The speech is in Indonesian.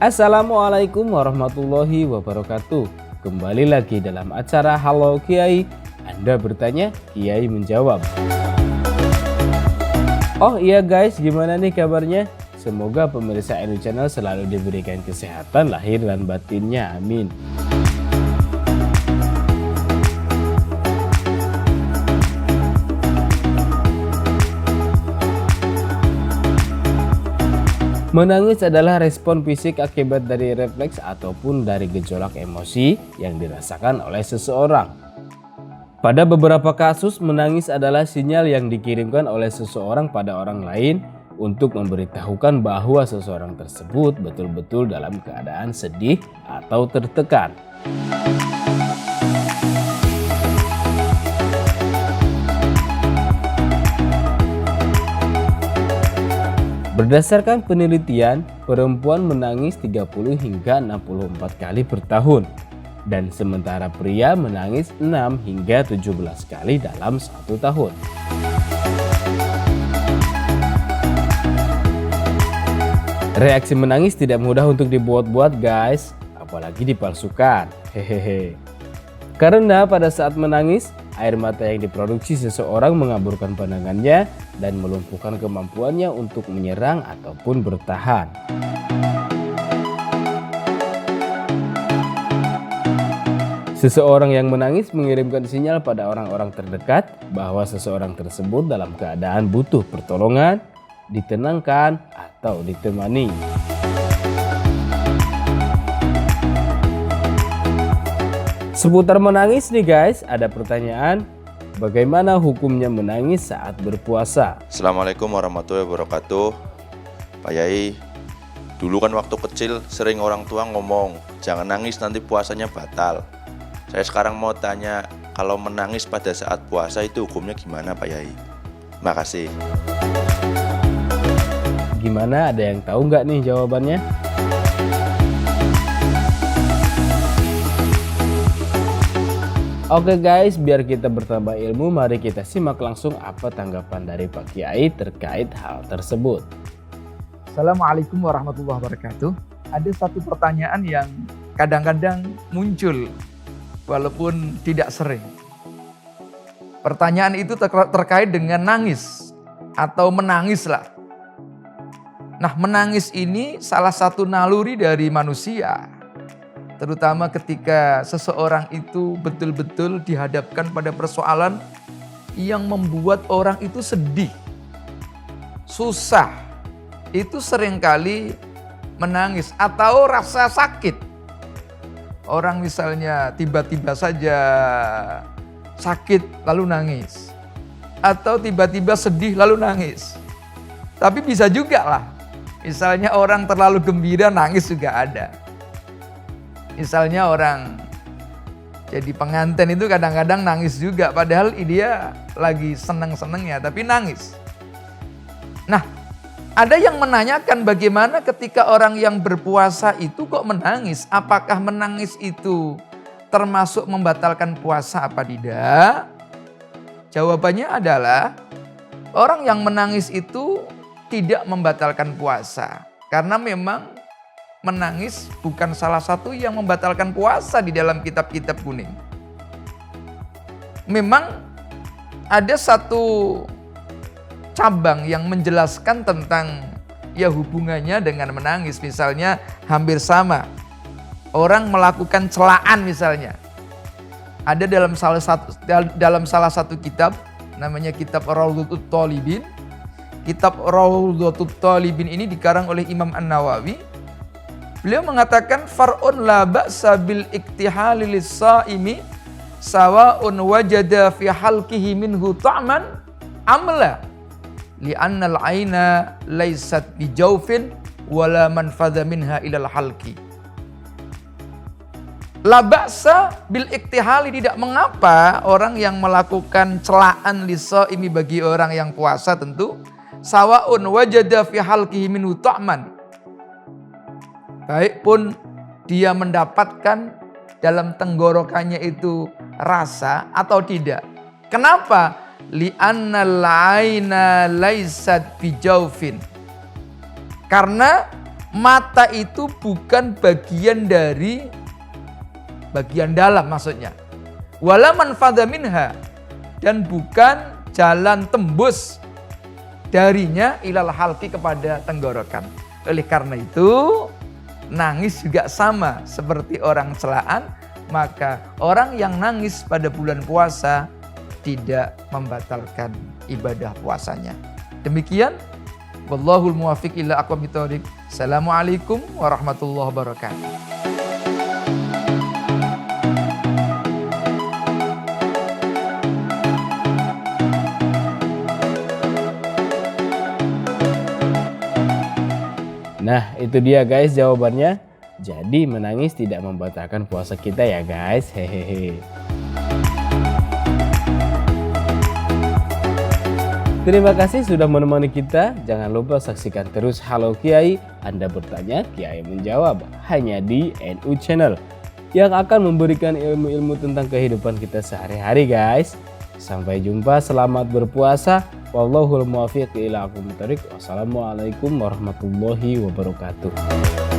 Assalamualaikum warahmatullahi wabarakatuh. Kembali lagi dalam acara Halo Kiai. Anda bertanya, Kiai menjawab. Oh iya guys, gimana nih kabarnya? Semoga pemirsa Enu Channel selalu diberikan kesehatan lahir dan batinnya, amin. Menangis adalah respon fisik akibat dari refleks ataupun dari gejolak emosi yang dirasakan oleh seseorang. Pada beberapa kasus, menangis adalah sinyal yang dikirimkan oleh seseorang pada orang lain untuk memberitahukan bahwa seseorang tersebut betul-betul dalam keadaan sedih atau tertekan. Berdasarkan penelitian, perempuan menangis 30 hingga 64 kali per tahun, dan sementara pria menangis 6 hingga 17 kali dalam 1 tahun. Reaksi menangis tidak mudah untuk dibuat-buat guys, apalagi dipalsukan. Hehehe. Karena pada saat menangis, air mata yang diproduksi seseorang mengaburkan pandangannya dan melumpuhkan kemampuannya untuk menyerang ataupun bertahan. Seseorang yang menangis mengirimkan sinyal pada orang-orang terdekat bahwa seseorang tersebut dalam keadaan butuh pertolongan, ditenangkan, atau ditemani. Seputar menangis nih guys, ada pertanyaan, bagaimana hukumnya menangis saat berpuasa? Assalamualaikum warahmatullahi wabarakatuh. Pak Yai, dulu kan waktu kecil sering orang tua ngomong, jangan nangis nanti puasanya batal. Saya sekarang mau tanya, kalau menangis pada saat puasa itu hukumnya gimana Pak Yai? Makasih. Gimana, ada yang tahu nggak nih jawabannya? Oke guys, biar kita bertambah ilmu, mari kita simak langsung apa tanggapan dari Pak Kiai terkait hal tersebut. Assalamualaikum warahmatullahi wabarakatuh. Ada satu pertanyaan yang kadang-kadang muncul walaupun tidak sering. Pertanyaan itu terkait dengan nangis atau menangislah. Nah, menangis ini salah satu naluri dari manusia. Terutama ketika seseorang itu betul-betul dihadapkan pada persoalan yang membuat orang itu sedih, susah. Itu seringkali menangis atau rasa sakit. Orang misalnya tiba-tiba saja sakit lalu nangis. Atau tiba-tiba sedih lalu nangis. Tapi bisa juga lah. Misalnya orang terlalu gembira nangis juga ada. Misalnya orang jadi pengantin itu kadang-kadang nangis juga. Padahal dia lagi seneng-senengnya tapi nangis. Nah, ada yang menanyakan bagaimana ketika orang yang berpuasa itu kok menangis. Apakah menangis itu termasuk membatalkan puasa apa tidak? Jawabannya adalah orang yang menangis itu tidak membatalkan puasa. Karena memang menangis bukan salah satu yang membatalkan puasa di dalam kitab-kitab kuning. Memang ada satu cabang yang menjelaskan tentang ya hubungannya dengan menangis. Misalnya hampir sama. Orang melakukan celaan misalnya. Ada dalam salah satu kitab, namanya kitab Rawdatul Talibin. Kitab Rawdatul Talibin ini dikarang oleh Imam An-Nawawi. Beliau mengatakan far'un la ba'sa bil iktihali lis-shaimi sawa'un wajada fi halqihi minhu ta'man amla li'anna al-'aina laysat bi jawfin wala manfadha minha ilal halqi. La ba'sa bil iktihali, tidak mengapa orang yang melakukan celaan lis-shaimi bagi orang yang puasa tentu sawa'un wajada fi halqihi minhu ta'man, baik pun dia mendapatkan dalam tenggorokannya itu rasa atau tidak. Kenapa? Li'annal 'aina laysat bijaufin. Karena Mata itu bukan bagian dari bagian dalam maksudnya. Wala manfadha minha, dan bukan jalan tembus darinya ilal halqi kepada tenggorokan. Oleh karena itu, nangis juga sama seperti orang celaan, maka orang yang nangis pada bulan puasa tidak membatalkan ibadah puasanya. Demikian, wallahul muwaffiq ila aqwamit thoriq. Assalamualaikum warahmatullahi wabarakatuh. Nah, itu dia guys jawabannya. Jadi menangis tidak membatalkan puasa kita ya guys. Hehehe. Terima kasih sudah menemani kita. Jangan lupa saksikan terus Halo Kiai. Anda bertanya, Kiai menjawab. Hanya di NU Channel yang akan memberikan ilmu-ilmu tentang kehidupan kita sehari-hari guys. Sampai jumpa, selamat berpuasa. Wallahul muwaffiq ila aqwamit thoriq. Wassalamualaikum warahmatullahi wabarakatuh.